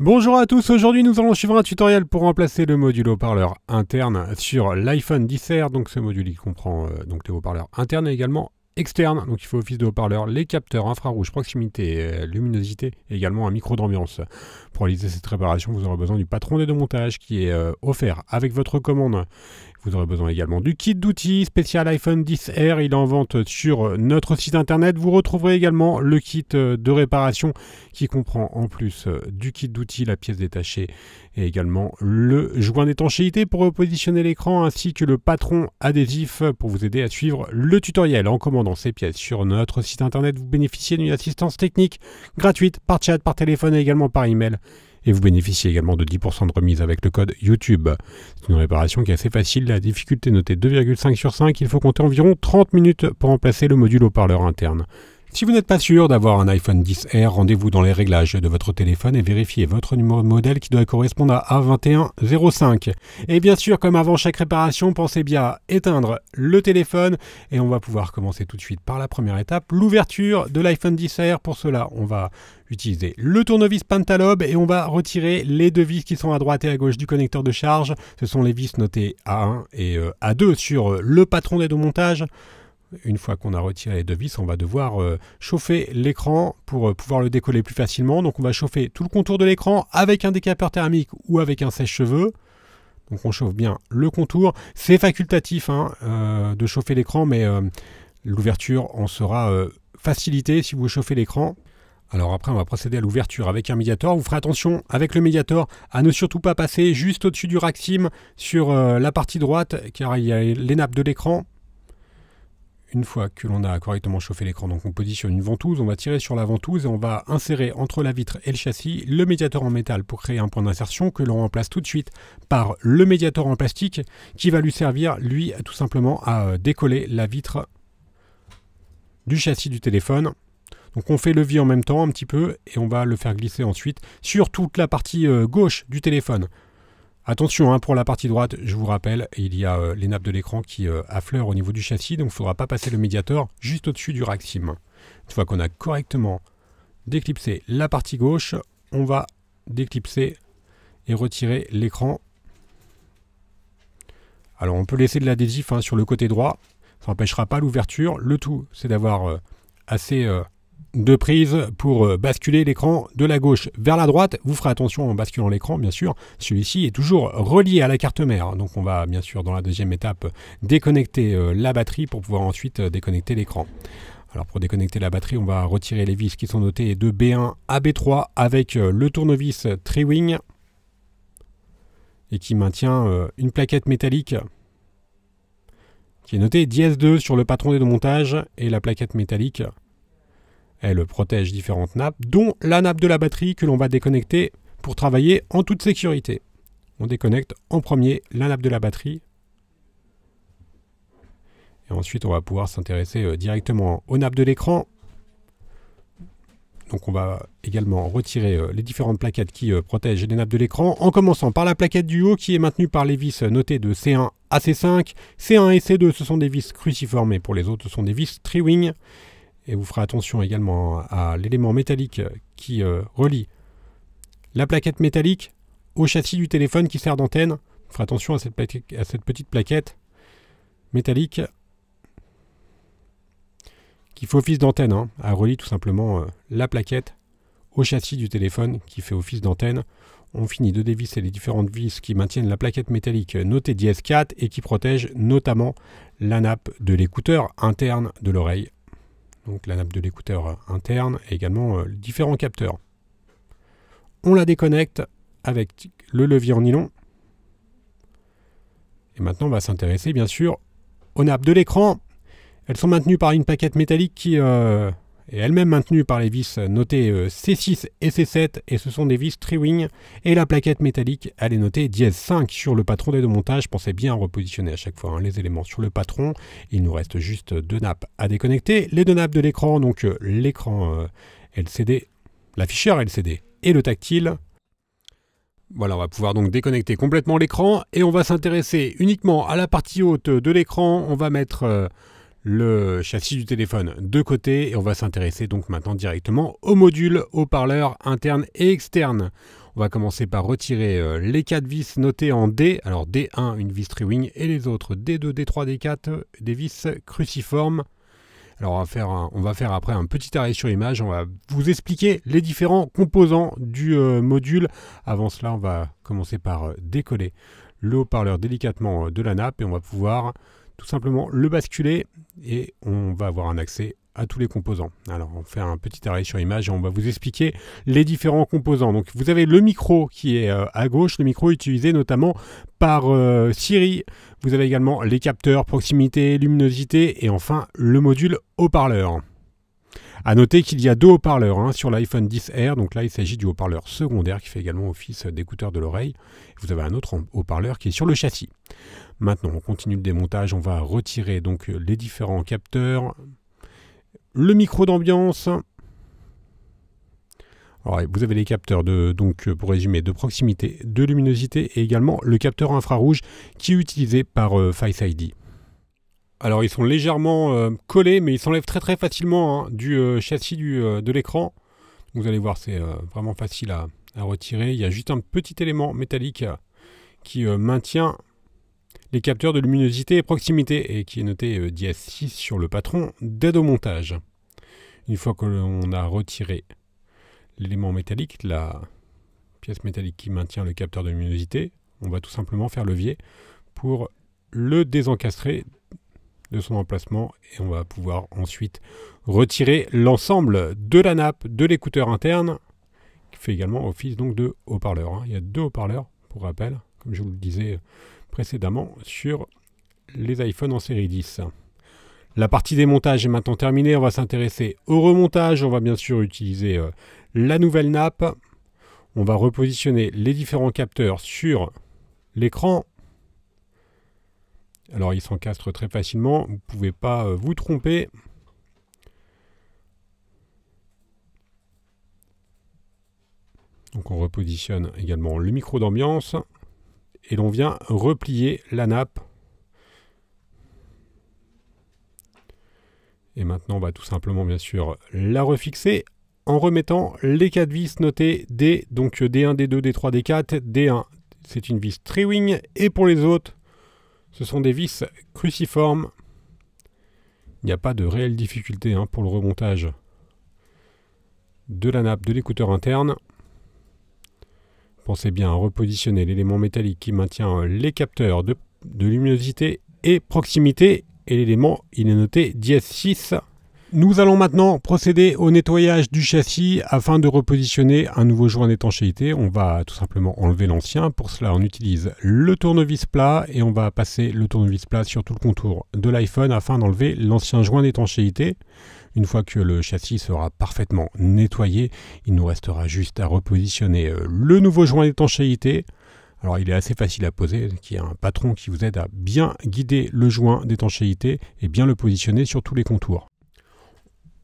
Bonjour à tous, aujourd'hui nous allons suivre un tutoriel pour remplacer le module haut-parleur interne sur l'iPhone XR. Donc ce module il comprend donc les haut-parleurs internes et également externes. Donc il faut office de haut-parleurs, les capteurs infrarouge, proximité, luminosité et également un micro d'ambiance. Pour réaliser cette réparation, vous aurez besoin du patron d'aide au montage qui est offert avec votre commande. Vous aurez besoin également du kit d'outils spécial iPhone XR, il est en vente sur notre site internet. Vous retrouverez également le kit de réparation qui comprend en plus du kit d'outils, la pièce détachée et également le joint d'étanchéité pour repositionner l'écran ainsi que le patron adhésif pour vous aider à suivre le tutoriel. En commandant ces pièces sur notre site internet, vous bénéficiez d'une assistance technique gratuite par chat, par téléphone et également par email. Et vous bénéficiez également de 10% de remise avec le code YouTube. C'est une réparation qui est assez facile, la difficulté notée 2,5 sur 5, il faut compter environ 30 minutes pour remplacer le module haut-parleur interne. Si vous n'êtes pas sûr d'avoir un iPhone XR, rendez-vous dans les réglages de votre téléphone et vérifiez votre numéro de modèle qui doit correspondre à A2105. Et bien sûr, comme avant chaque réparation, pensez bien à éteindre le téléphone et on va pouvoir commencer tout de suite par la première étape, l'ouverture de l'iPhone XR. Pour cela, on va utiliser le tournevis Pentalobe et on va retirer les deux vis qui sont à droite et à gauche du connecteur de charge. Ce sont les vis notées A1 et A2 sur le patron d'aide au montage. Une fois qu'on a retiré les deux vis, on va devoir chauffer l'écran pour pouvoir le décoller plus facilement. Donc on va chauffer tout le contour de l'écran avec un décapeur thermique ou avec un sèche-cheveux. Donc on chauffe bien le contour. C'est facultatif de chauffer l'écran, mais l'ouverture en sera facilitée si vous chauffez l'écran. Alors après, on va procéder à l'ouverture avec un médiator. Vous ferez attention avec le médiator à ne surtout pas passer juste au-dessus du rack SIM sur la partie droite, car il y a les nappes de l'écran. Une fois que l'on a correctement chauffé l'écran, donc on positionne une ventouse, on va tirer sur la ventouse et on va insérer entre la vitre et le châssis le médiator en métal pour créer un point d'insertion que l'on remplace tout de suite par le médiator en plastique qui va lui servir, lui, tout simplement à décoller la vitre du châssis du téléphone. Donc on fait le levier en même temps un petit peu et on va le faire glisser ensuite sur toute la partie gauche du téléphone. Attention, pour la partie droite, je vous rappelle, il y a les nappes de l'écran qui affleurent au niveau du châssis, donc il ne faudra pas passer le médiator juste au-dessus du rack SIM. Une fois qu'on a correctement déclipsé la partie gauche, on va déclipser et retirer l'écran. Alors on peut laisser de l'adhésif sur le côté droit, ça n'empêchera pas l'ouverture. Le tout, c'est d'avoir assez de prise pour basculer l'écran de la gauche vers la droite. Vous ferez attention en basculant l'écran, bien sûr. Celui-ci est toujours relié à la carte mère. Donc on va bien sûr dans la deuxième étape déconnecter la batterie pour pouvoir ensuite déconnecter l'écran. Alors pour déconnecter la batterie, on va retirer les vis qui sont notées de B1 à B3 avec le tournevis Triwing et qui maintient une plaquette métallique qui est notée dièse 2 sur le patron d'aide au montage, et la plaquette métallique elle protège différentes nappes, dont la nappe de la batterie que l'on va déconnecter pour travailler en toute sécurité. On déconnecte en premier la nappe de la batterie. Et ensuite, on va pouvoir s'intéresser directement aux nappes de l'écran. Donc on va également retirer les différentes plaquettes qui protègent les nappes de l'écran, en commençant par la plaquette du haut qui est maintenue par les vis notées de C1 à C5. C1 et C2, ce sont des vis cruciformes, et pour les autres, ce sont des vis Triwing. Et vous ferez attention également à l'élément métallique qui relie la plaquette métallique au châssis du téléphone qui sert d'antenne. Vous ferez attention à cette petite plaquette métallique qui fait office d'antenne. Elle relie tout simplement la plaquette au châssis du téléphone qui fait office d'antenne. On finit de dévisser les différentes vis qui maintiennent la plaquette métallique notée dièse 4 et qui protègent notamment la nappe de l'écouteur interne de l'oreille. Donc la nappe de l'écouteur interne et également différents capteurs. On la déconnecte avec le levier en nylon. Et maintenant on va s'intéresser bien sûr aux nappes de l'écran. Elles sont maintenues par une plaquette métallique qui est elle-même maintenue par les vis notées C6 et C7, et ce sont des vis Triwing. Et la plaquette métallique, elle est notée dièse 5 sur le patron d'aide au montage. Pensez bien à repositionner à chaque fois les éléments sur le patron. Il nous reste juste deux nappes à déconnecter. Les deux nappes de l'écran, donc l'écran LCD, l'afficheur LCD et le tactile. Voilà, on va pouvoir donc déconnecter complètement l'écran et on va s'intéresser uniquement à la partie haute de l'écran. On va mettre le châssis du téléphone de côté et on va s'intéresser donc maintenant directement aux modules haut-parleurs internes et externes. On va commencer par retirer les 4 vis notées en D. Alors D1, une vis tri-wing et les autres D2, D3, D4, des vis cruciformes. Alors on va faire après un petit arrêt sur image. On va vous expliquer les différents composants du module. Avant cela, on va commencer par décoller le haut-parleur délicatement de la nappe et on va pouvoir tout simplement le basculer et on va avoir un accès à tous les composants. Alors on fait un petit arrêt sur image et on va vous expliquer les différents composants. Donc vous avez le micro qui est à gauche, le micro utilisé notamment par Siri. Vous avez également les capteurs, proximité, luminosité et enfin le module haut-parleur. A noter qu'il y a 2 haut-parleurs sur l'iPhone XR, donc là il s'agit du haut-parleur secondaire qui fait également office d'écouteur de l'oreille. Vous avez un autre haut-parleur qui est sur le châssis. Maintenant on continue le démontage, on va retirer donc les différents capteurs, le micro d'ambiance. Alors, vous avez les capteurs donc pour résumer, de proximité, de luminosité et également le capteur infrarouge qui est utilisé par Face ID. Alors ils sont légèrement collés mais ils s'enlèvent très facilement du châssis de l'écran. Vous allez voir, c'est vraiment facile à retirer. Il y a juste un petit élément métallique qui maintient les capteurs de luminosité et proximité et qui est noté dièse 6 sur le patron d'aide au montage. Une fois que l'on a retiré l'élément métallique, la pièce métallique qui maintient le capteur de luminosité, on va tout simplement faire levier pour le désencastrer de son emplacement et on va pouvoir ensuite retirer l'ensemble de la nappe de l'écouteur interne qui fait également office donc de haut-parleur. Il y a 2 haut-parleurs pour rappel, comme je vous le disais précédemment sur les iPhones en série 10. La partie démontage est maintenant terminée, on va s'intéresser au remontage, on va bien sûr utiliser la nouvelle nappe, on va repositionner les différents capteurs sur l'écran. Alors ils s'encastrent très facilement, vous ne pouvez pas vous tromper. Donc on repositionne également le micro d'ambiance et l'on vient replier la nappe. Et maintenant on va tout simplement bien sûr la refixer en remettant les 4 vis notées D, donc D1, D2, D3, D4, D1 c'est une vis tri-wing et pour les autres ce sont des vis cruciformes. Il n'y a pas de réelle difficulté pour le remontage de la nappe de l'écouteur interne. Pensez bien à repositionner l'élément métallique qui maintient les capteurs de luminosité et proximité. Et l'élément, il est noté dièse 6. Nous allons maintenant procéder au nettoyage du châssis afin de repositionner un nouveau joint d'étanchéité. On va tout simplement enlever l'ancien. Pour cela, on utilise le tournevis plat et on va passer le tournevis plat sur tout le contour de l'iPhone afin d'enlever l'ancien joint d'étanchéité. Une fois que le châssis sera parfaitement nettoyé, il nous restera juste à repositionner le nouveau joint d'étanchéité. Alors il est assez facile à poser, il y a un patron qui vous aide à bien guider le joint d'étanchéité et bien le positionner sur tous les contours.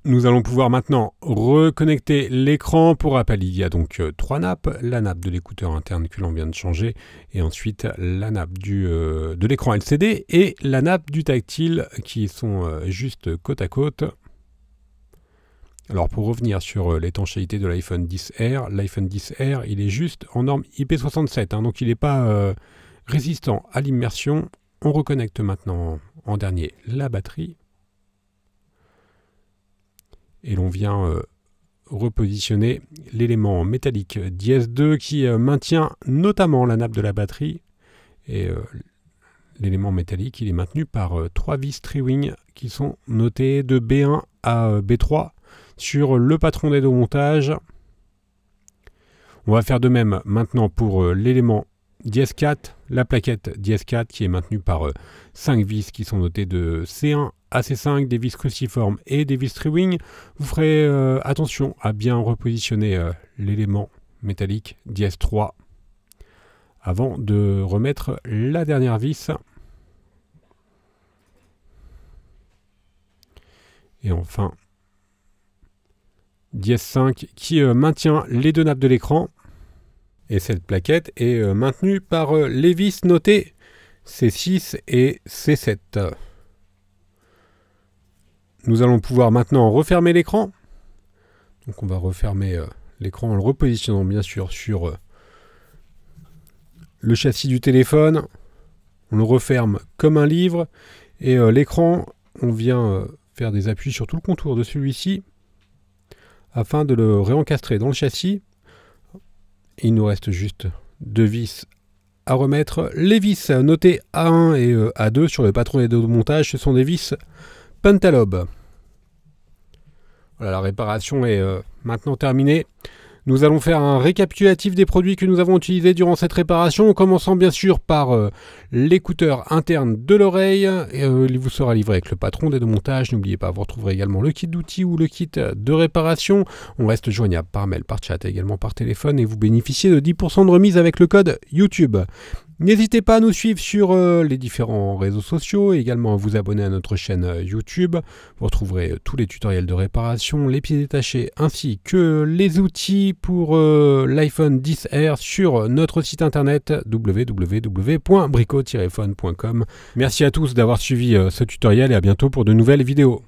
Nous allons pouvoir maintenant reconnecter l'écran. Pour rappel, il y a donc 3 nappes. La nappe de l'écouteur interne que l'on vient de changer et ensuite la nappe de l'écran LCD et la nappe du tactile qui sont juste côte à côte. Alors pour revenir sur l'étanchéité de l'iPhone XR, l'iPhone XR il est juste en norme IP67, donc il n'est pas résistant à l'immersion. On reconnecte maintenant en dernier la batterie. Et l'on vient repositionner l'élément métallique dièse 2 qui maintient notamment la nappe de la batterie. Et l'élément métallique il est maintenu par 3 vis tri-wing qui sont notées de B1 à B3 sur le patron d'aide au montage. On va faire de même maintenant pour l'élément dièse 4, la plaquette dièse 4 qui est maintenue par 5 vis qui sont notées de C1 à C5, des vis cruciformes et des vis tri-wing. Vous ferez attention à bien repositionner l'élément métallique dièse 3 avant de remettre la dernière vis. Et enfin, dièse 5 qui maintient les 2 nappes de l'écran. Et cette plaquette est maintenue par les vis notées C6 et C7. Nous allons pouvoir maintenant refermer l'écran. Donc on va refermer l'écran en le repositionnant bien sûr sur le châssis du téléphone. On le referme comme un livre. Et l'écran, on vient faire des appuis sur tout le contour de celui-ci afin de le réencastrer dans le châssis. Il nous reste juste 2 vis à remettre. Les vis notées A1 et A2 sur le patron des dos de montage, ce sont des vis Pentalob. Voilà, la réparation est maintenant terminée. Nous allons faire un récapitulatif des produits que nous avons utilisés durant cette réparation, en commençant bien sûr par l'écouteur interne de l'oreille. Il vous sera livré avec le patron des deux montages. N'oubliez pas, vous retrouverez également le kit d'outils ou le kit de réparation. On reste joignable par mail, par chat et également par téléphone, et vous bénéficiez de 10% de remise avec le code YouTube. N'hésitez pas à nous suivre sur les différents réseaux sociaux et également à vous abonner à notre chaîne YouTube. Vous retrouverez tous les tutoriels de réparation, les pieds détachés ainsi que les outils pour l'iPhone XR sur notre site internet www.brico-phone.com. Merci à tous d'avoir suivi ce tutoriel et à bientôt pour de nouvelles vidéos.